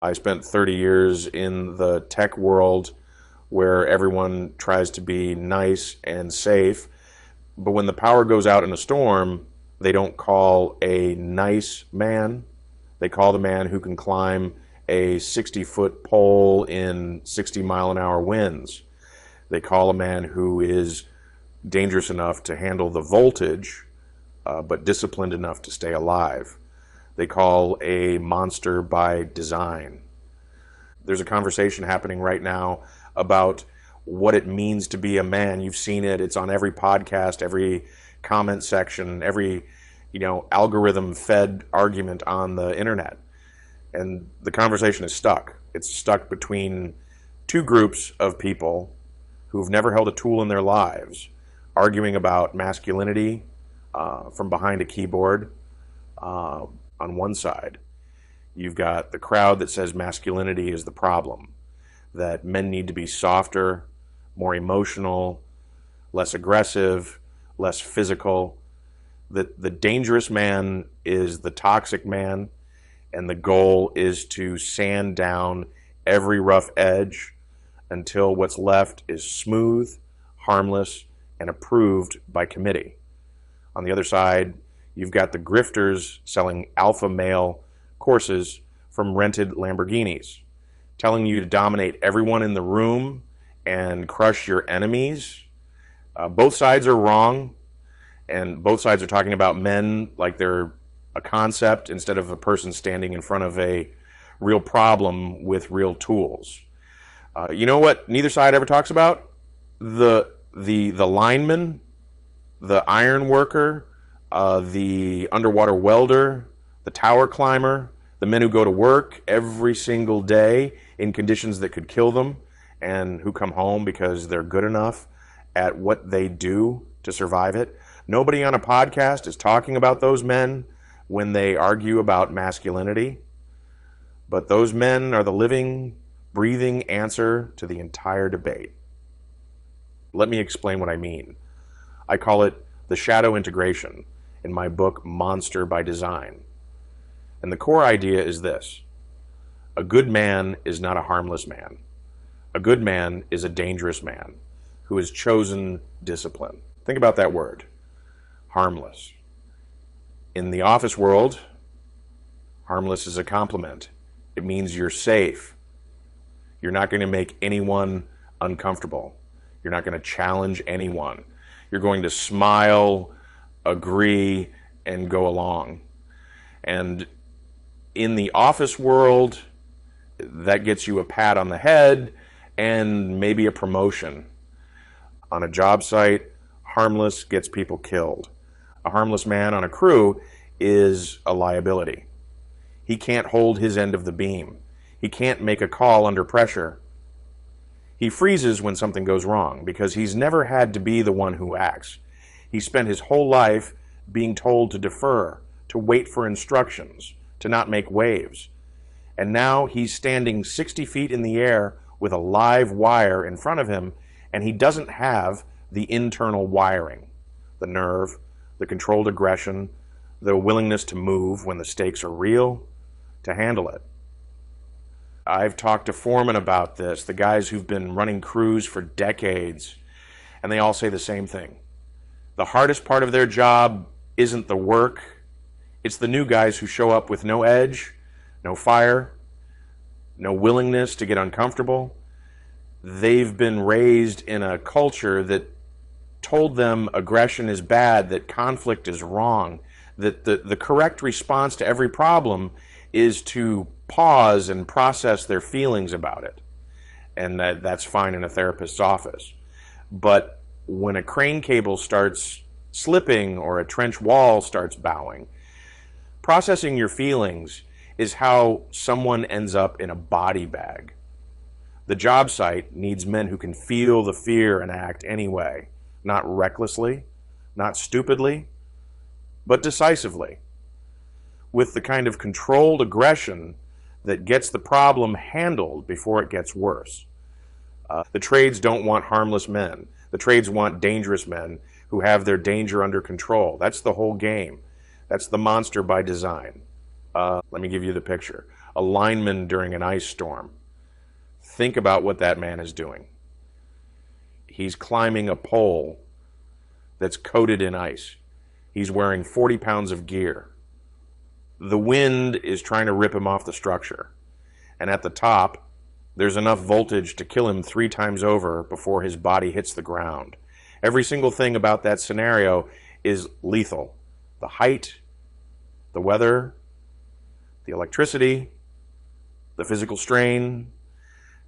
I spent 30 years in the tech world where everyone tries to be nice and safe, but when the power goes out in a storm, they don't call a nice man. They call the man who can climb a 60-foot pole in 60-mile-an-hour winds. They call a man who is dangerous enough to handle the voltage, but disciplined enough to stay alive. They call a monster by design. There's a conversation happening right now about what it means to be a man. You've seen it. It's on every podcast, every comment section, every algorithm-fed argument on the internet. And the conversation is stuck. It's stuck between two groups of people who've never held a tool in their lives, arguing about masculinity from behind a keyboard. On one side, you've got the crowd that says masculinity is the problem, that men need to be softer, more emotional, less aggressive, less physical, that the dangerous man is the toxic man, and the goal is to sand down every rough edge until what's left is smooth, harmless, and approved by committee. On the other side, you've got the grifters selling alpha male courses from rented Lamborghinis, telling you to dominate everyone in the room and crush your enemies. Both sides are wrong, and both sides are talking about men like they're a concept instead of a person standing in front of a real problem with real tools. You know what neither side ever talks about? The lineman, the iron worker, the underwater welder, the tower climber, the men who go to work every single day in conditions that could kill them and who come home because they're good enough at what they do to survive it. Nobody on a podcast is talking about those men when they argue about masculinity, but those men are the living, breathing answer to the entire debate. Let me explain what I mean. I call it the shadow integration in my book, Monster by Design. And the core idea is this: a good man is not a harmless man. A good man is a dangerous man who has chosen discipline. Think about that word, harmless. In the office world, harmless is a compliment. It means you're safe. You're not going to make anyone uncomfortable. You're not going to challenge anyone. You're going to smile, agree, and go along. And in the office world, that gets you a pat on the head and maybe a promotion. On a job site, harmless gets people killed. A harmless man on a crew is a liability. He can't hold his end of the beam. He can't make a call under pressure. He freezes when something goes wrong because he's never had to be the one who acts. He spent his whole life being told to defer, to wait for instructions, to not make waves. And now he's standing 60 feet in the air with a live wire in front of him, and he doesn't have the internal wiring, the nerve, the controlled aggression, the willingness to move when the stakes are real, to handle it. I've talked to foremen about this, the guys who've been running crews for decades, and they all say the same thing. The hardest part of their job isn't the work, it's the new guys who show up with no edge, no fire, no willingness to get uncomfortable. They've been raised in a culture that told them aggression is bad, that conflict is wrong, that the correct response to every problem is to pause and process their feelings about it. And that's fine in a therapist's office. But when a crane cable starts slipping or a trench wall starts bowing, processing your feelings is how someone ends up in a body bag. The job site needs men who can feel the fear and act anyway, not recklessly, not stupidly, but decisively, with the kind of controlled aggression that gets the problem handled before it gets worse. The trades don't want harmless men. The trades want dangerous men who have their danger under control. That's the whole game. That's the monster by design. Let me give you the picture. a lineman during an ice storm. Think about what that man is doing. He's climbing a pole that's coated in ice. He's wearing 40 pounds of gear. The wind is trying to rip him off the structure. And at the top, there's enough voltage to kill him 3 times over before his body hits the ground. Every single thing about that scenario is lethal. The height, the weather, the electricity, the physical strain.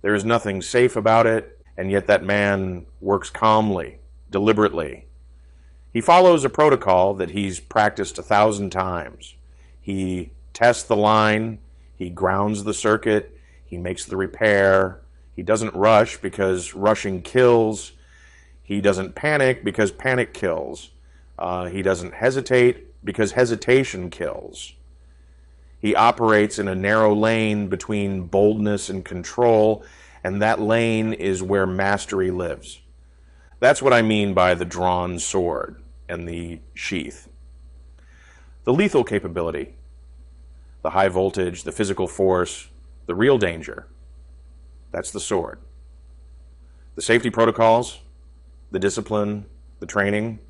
There is nothing safe about it, and yet that man works calmly, deliberately. He follows a protocol that he's practiced 1,000 times. He tests the line, he grounds the circuit, he makes the repair. He doesn't rush because rushing kills. He doesn't panic because panic kills. He doesn't hesitate because hesitation kills. He operates in a narrow lane between boldness and control, and that lane is where mastery lives. That's what I mean by the drawn sword and the sheath. The lethal capability, the high voltage, the physical force, the real danger, that's the sword. The safety protocols, the discipline, the training,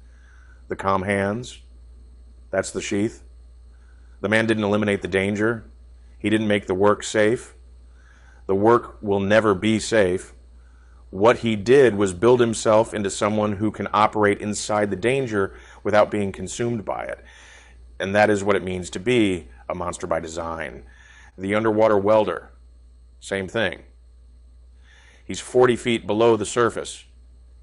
the calm hands, that's the sheath. The man didn't eliminate the danger. He didn't make the work safe. The work will never be safe. What he did was build himself into someone who can operate inside the danger without being consumed by it. And that is what it means to be a monster by design. The underwater welder, same thing. He's 40 feet below the surface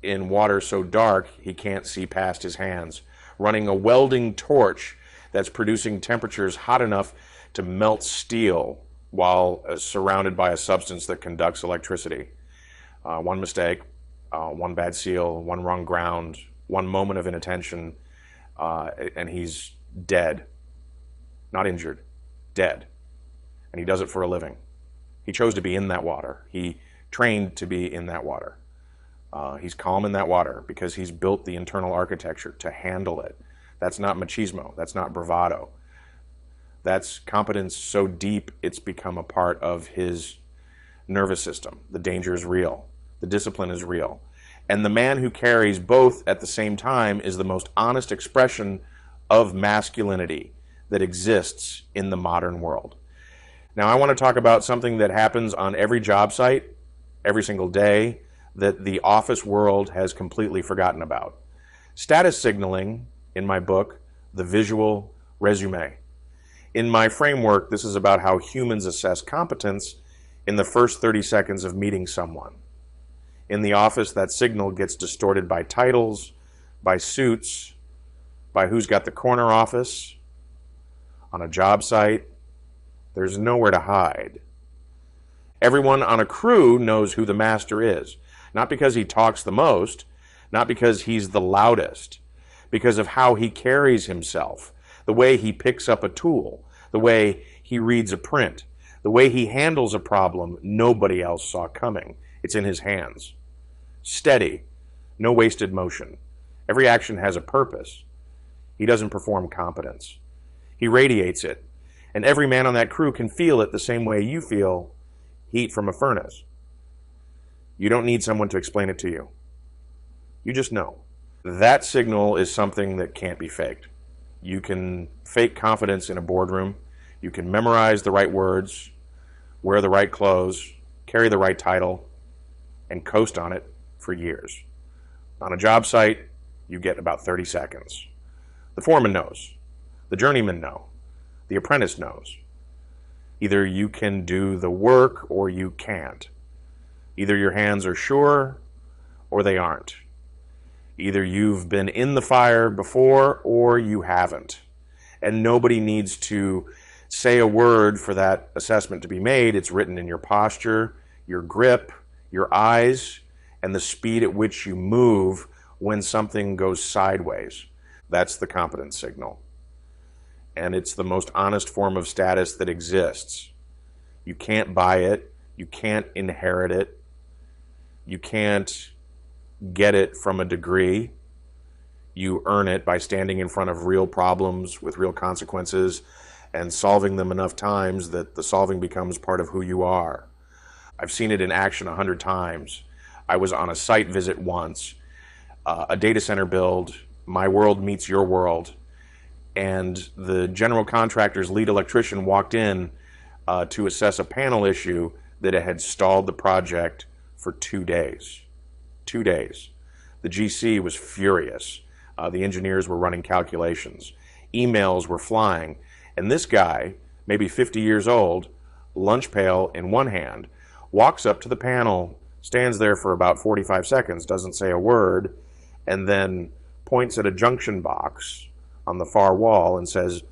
in water so dark he can't see past his hands, running a welding torch that's producing temperatures hot enough to melt steel while surrounded by a substance that conducts electricity. One mistake, one bad seal, one wrong ground, one moment of inattention, and he's dead. Not injured, dead. And he does it for a living. He chose to be in that water. He trained to be in that water. He's calm in that water because he's built the internal architecture to handle it. That's not machismo. That's not bravado. That's competence so deep it's become a part of his nervous system. The danger is real. The discipline is real. And the man who carries both at the same time is the most honest expression of masculinity that exists in the modern world. Now, I want to talk about something that happens on every job site, every single day, that the office world has completely forgotten about. Status signaling, in my book, The Visual Resume. In my framework, this is about how humans assess competence in the first 30 seconds of meeting someone. In the office, that signal gets distorted by titles, by suits, by who's got the corner office. On a job site, there's nowhere to hide. Everyone on a crew knows who the master is, not because he talks the most, not because he's the loudest, because of how he carries himself, the way he picks up a tool, the way he reads a print, the way he handles a problem nobody else saw coming. It's in his hands. Steady, no wasted motion. Every action has a purpose. He doesn't perform competence. He radiates it, and every man on that crew can feel it the same way you feel heat from a furnace. You don't need someone to explain it to you. You just know. That signal is something that can't be faked. You can fake confidence in a boardroom. You can memorize the right words, wear the right clothes, carry the right title, and coast on it for years. On a job site, you get about 30 seconds. The foreman knows. The journeyman knows. The apprentice knows. Either you can do the work or you can't. Either your hands are sure or they aren't. Either you've been in the fire before or you haven't. And nobody needs to say a word for that assessment to be made. It's written in your posture, your grip, your eyes, and the speed at which you move when something goes sideways. That's the competence signal. And it's the most honest form of status that exists. You can't buy it. You can't inherit it. You can't get it from a degree. You earn it by standing in front of real problems with real consequences and solving them enough times that the solving becomes part of who you are. I've seen it in action 100 times. I was on a site visit once, a data center build, my world meets your world, and the general contractor's lead electrician walked in to assess a panel issue that had stalled the project for 2 days. 2 days. The GC was furious. The engineers were running calculations. Emails were flying. And this guy, maybe 50 years old, lunch pail in one hand, walks up to the panel, stands there for about 45 seconds, doesn't say a word, and then points at a junction box on the far wall and says,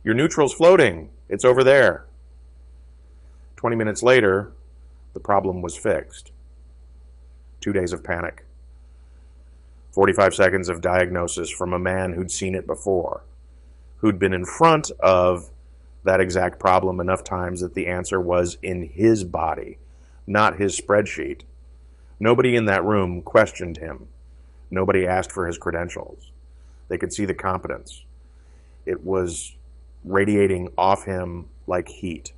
"Your neutral's floating. It's over there." 20 minutes later, the problem was fixed. 2 days of panic. 45 seconds of diagnosis from a man who'd seen it before, who'd been in front of that exact problem enough times that the answer was in his body, not his spreadsheet. Nobody in that room questioned him. Nobody asked for his credentials. They could see the competence. It was radiating off him like heat.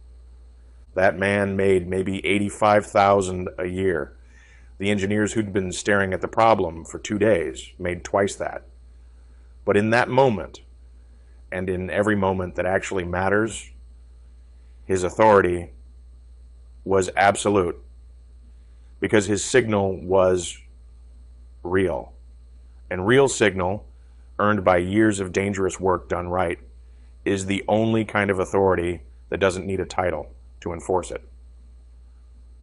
That man made maybe $85,000 a year. The engineers who'd been staring at the problem for 2 days made twice that. But in that moment, and in every moment that actually matters, his authority was absolute, because his signal was real. And real signal, earned by years of dangerous work done right, is the only kind of authority that doesn't need a title to enforce it.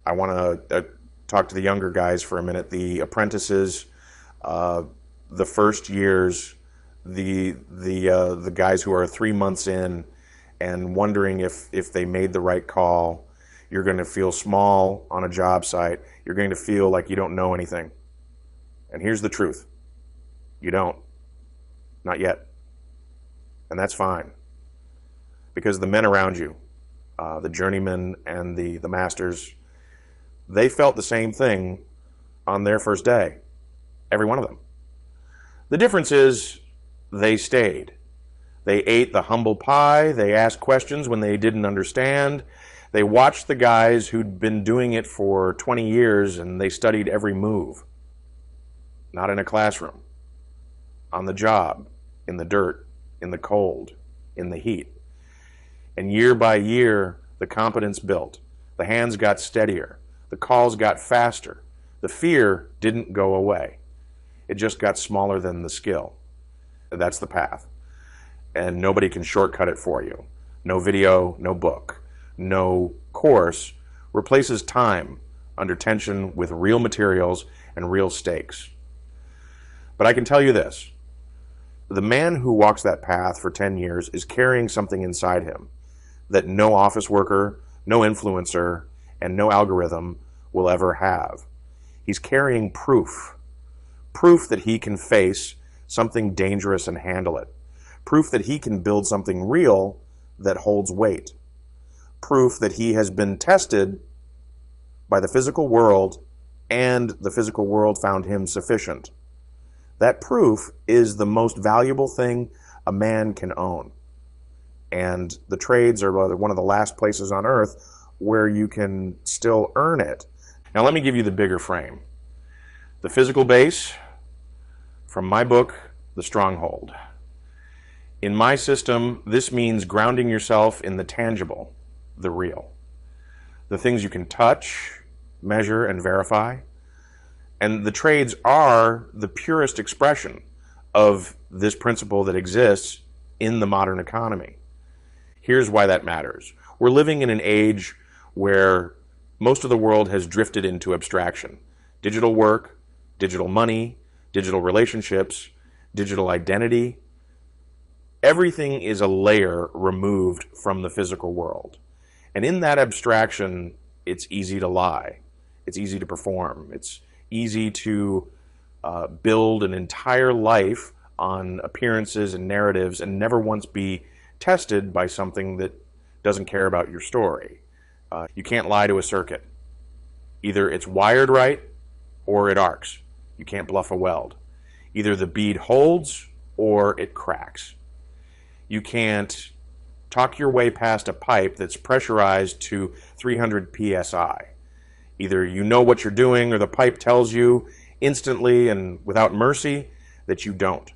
I want to talk to the younger guys for a minute. The apprentices, the first years, the guys who are 3 months in and wondering if they made the right call. You're going to feel small on a job site. You're going to feel like you don't know anything. And here's the truth. You don't. Not yet. And that's fine. Because the men around you, the journeymen and the masters, they felt the same thing on their first day. Every one of them. The difference is they stayed. They ate the humble pie. They asked questions when they didn't understand. They watched the guys who'd been doing it for 20 years and they studied every move. Not in a classroom. On the job, in the dirt, in the cold, in the heat. And year by year, the competence built. The hands got steadier. The calls got faster. The fear didn't go away. It just got smaller than the skill. That's the path. And nobody can shortcut it for you. No video, no book, no course replaces time under tension with real materials and real stakes. But I can tell you this. The man who walks that path for 10 years is carrying something inside him that no office worker, no influencer, and no algorithm will ever have. He's carrying proof. Proof that he can face something dangerous and handle it. Proof that he can build something real that holds weight. Proof that he has been tested by the physical world and the physical world found him sufficient. That proof is the most valuable thing a man can own. And the trades are one of the last places on earth where you can still earn it. Now let me give you the bigger frame. The physical base, from my book, The Stronghold. In my system, this means grounding yourself in the tangible, the real. The things you can touch, measure, and verify. And the trades are the purest expression of this principle that exists in the modern economy. Here's why that matters. We're living in an age where most of the world has drifted into abstraction. Digital work, digital money, digital relationships, digital identity. Everything is a layer removed from the physical world. And in that abstraction, it's easy to lie. It's easy to perform. It's easy to build an entire life on appearances and narratives and never once be tested by something that doesn't care about your story. You can't lie to a circuit. Either it's wired right or it arcs. You can't bluff a weld. Either the bead holds or it cracks. You can't Talk your way past a pipe that's pressurized to 300 psi. Either you know what you're doing or the pipe tells you instantly and without mercy that you don't.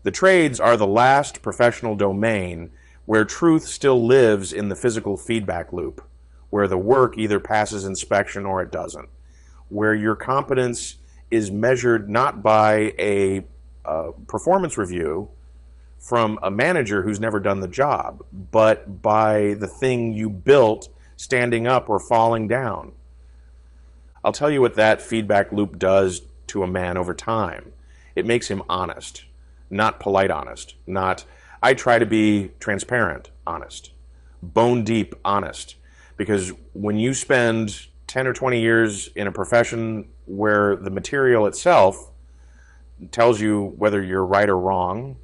The trades are the last professional domain where truth still lives in the physical feedback loop, where the work either passes inspection or it doesn't, where your competence is measured not by a performance review from a manager who's never done the job, but by the thing you built standing up or falling down. I'll tell you what that feedback loop does to a man over time. It makes him honest, not polite honest, not I try to be transparent honest, bone deep honest. Because when you spend 10 or 20 years in a profession where the material itself tells you whether you're right or wrong,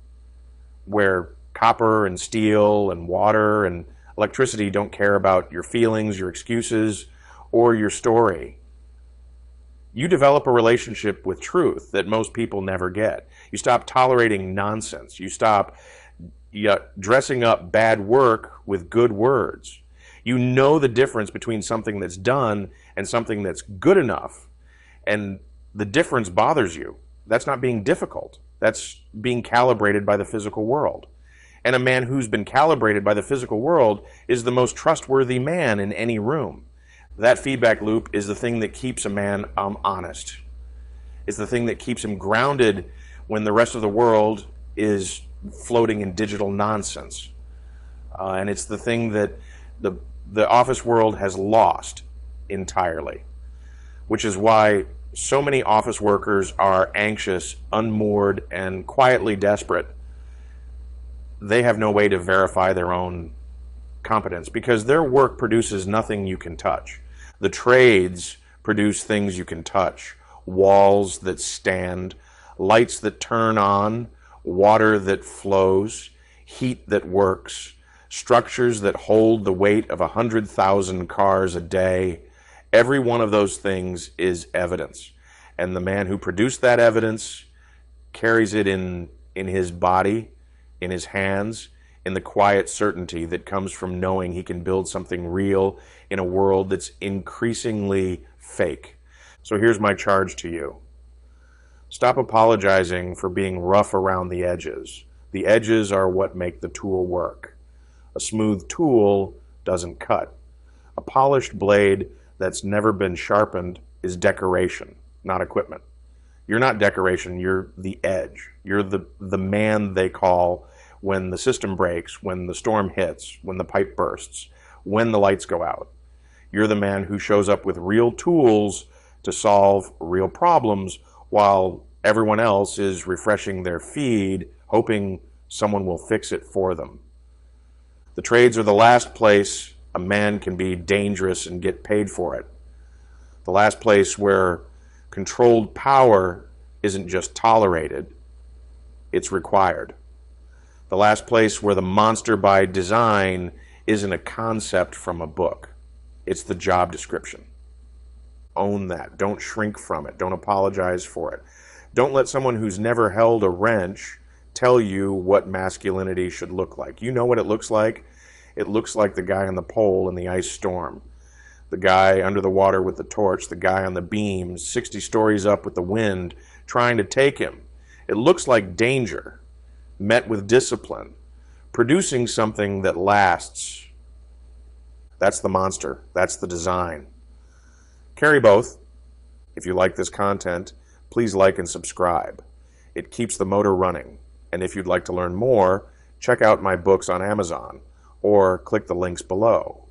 where copper and steel and water and electricity don't care about your feelings, your excuses, or your story, you develop a relationship with truth that most people never get. You stop tolerating nonsense. You stop dressing up bad work with good words. You know the difference between something that's done and something that's good enough, and the difference bothers you. That's not being difficult. That's being calibrated by the physical world. And a man who's been calibrated by the physical world is the most trustworthy man in any room. That feedback loop is the thing that keeps a man honest. It's the thing that keeps him grounded when the rest of the world is floating in digital nonsense. And it's the thing that the office world has lost entirely, which is why so many office workers are anxious, unmoored, and quietly desperate. They have no way to verify their own competence because their work produces nothing you can touch. The trades produce things you can touch: walls that stand, lights that turn on, water that flows, heat that works, structures that hold the weight of 100,000 cars a day. Every one of those things is evidence. And the man who produced that evidence carries it in his body, in his hands, in the quiet certainty that comes from knowing he can build something real in a world that's increasingly fake. So here's my charge to you. Stop apologizing for being rough around the edges. The edges are what make the tool work. A smooth tool doesn't cut. A polished blade that's never been sharpened is decoration, not equipment. You're not decoration, you're the edge. You're the man they call when the system breaks, when the storm hits, when the pipe bursts, when the lights go out. You're the man who shows up with real tools to solve real problems while everyone else is refreshing their feed, hoping someone will fix it for them. The trades are the last place a man can be dangerous and get paid for it. The last place where controlled power isn't just tolerated, it's required. The last place where the monster by design isn't a concept from a book. It's the job description. Own that. Don't shrink from it. Don't apologize for it. Don't let someone who's never held a wrench tell you what masculinity should look like. You know what it looks like? It looks like the guy on the pole in the ice storm, the guy under the water with the torch, the guy on the beam 60 stories up with the wind trying to take him. It looks like danger met with discipline, producing something that lasts. That's the monster. That's the design. Carry both. If you like this content, please like and subscribe. It keeps the motor running. And if you'd like to learn more, check out my books on Amazon or click the links below.